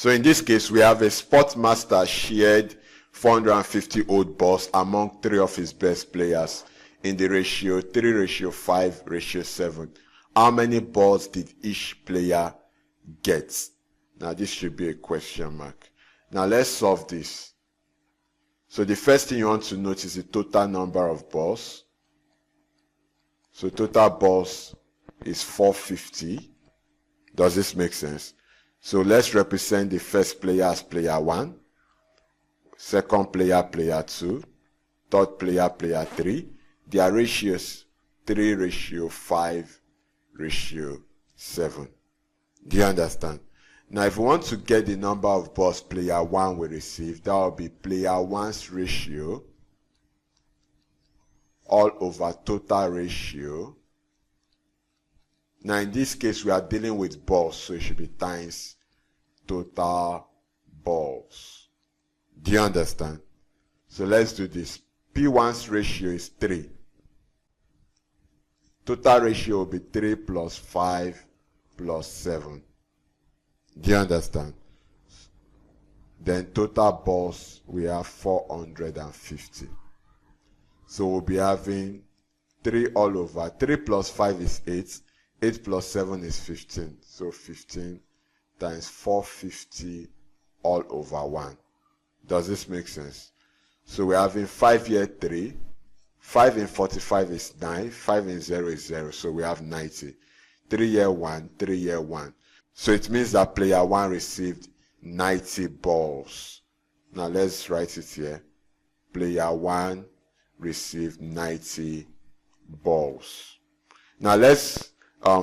So in this case, we have a Sportsmaster shared 450 old balls among 3 of his best players in the ratio 3:5:7. How many balls did each player get? Now this should be a question mark. Now let's solve this. So the first thing you want to note is the total number of balls. So total balls is 450. Does this make sense? So let's represent the first player as player 1, second player, player 2, third player, player 3. Their ratios 3:5:7. Do you understand? Now if we want to get the number of balls player 1 will receive, that will be player 1's ratio all over total ratio. Now in this case we are dealing with balls, so it should be times total balls. Do you understand? So let's do this. P1's ratio is 3. Total ratio will be 3 + 5 + 7. Do you understand? Then total balls, we have 450. So we'll be having 3 all over. 3 + 5 is 8. 8 + 7 is 15. So 15 times 450 all over 1. Does this make sense? So we're having 5 here 3. 5 in 45 is 9. 5 in 0 is 0. So we have 90. 3 here 1. 3 here 1. So it means that player 1 received 90 balls. Now let's write it here. Player 1 received 90 balls. Now let's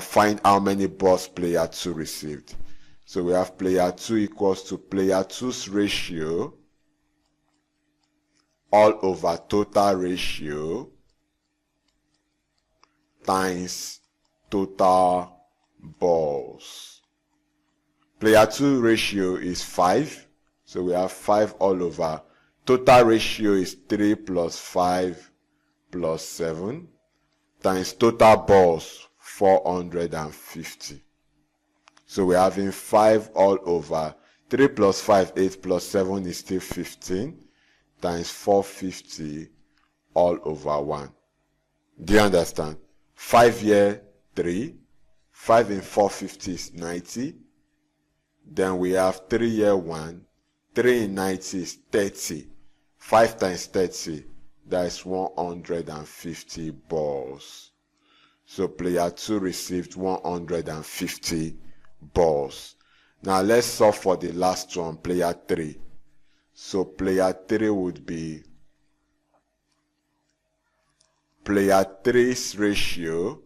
find how many balls player 2 received. So we have player 2 equals to player 2's ratio all over total ratio times total balls. Player 2 ratio is 5. So we have 5 all over. Total ratio is 3 + 5 + 7 times total balls 450. So we're having 5 all over. 3 + 5, 8 + 7 is still 15 times 450 all over 1. Do you understand? 5 here 3. 5 in 450 is 90. Then we have 3 here 1. 3 in 90 is 30. 5 times 30, that is 150 balls. So player 2 received 150 balls. Now let's solve for the last one, player 3. So player 3 would be player 3's ratio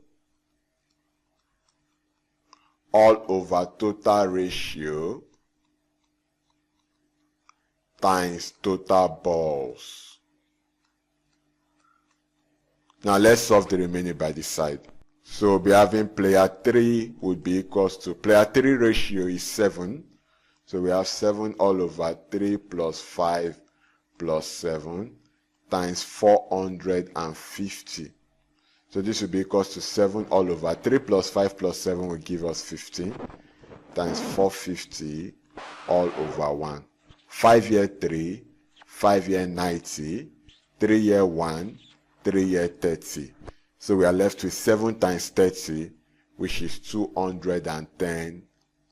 all over total ratio times total balls. Now let's solve the remaining by the side. So we'll be having player 3 would be equals to, player 3 ratio is 7. So we have 7 all over 3 + 5 + 7 times 450. So this will be equals to 7 all over 3 + 5 + 7 will give us 15 times 450 all over 1. 5 here 3, 5 here 90, 3 here 1, 3 here 30. So we are left with 7 times 30, which is 210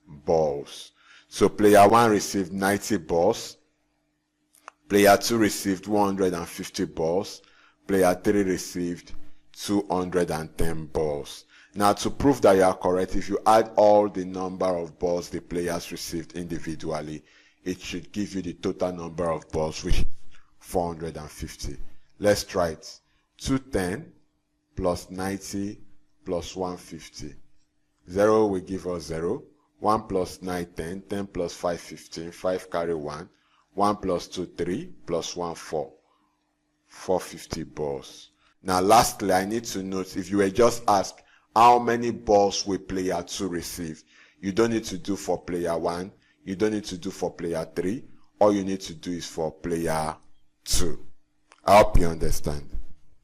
balls. So player 1 received 90 balls. Player 2 received 150 balls. Player 3 received 210 balls. Now to prove that you are correct, if you add all the number of balls the players received individually, it should give you the total number of balls, which is 450. Let's try it. 210 plus 90 plus 150. 0 will give us 0. 1 plus 9, 10. 10 plus 5, 15. 5 carry 1. 1 plus 2, 3. Plus 1, 4. 450 balls. Now lastly, I need to note, if you were just asked how many balls will player 2 receive, you don't need to do for player 1. You don't need to do for player 3. All you need to do is for player 2. I hope you understand.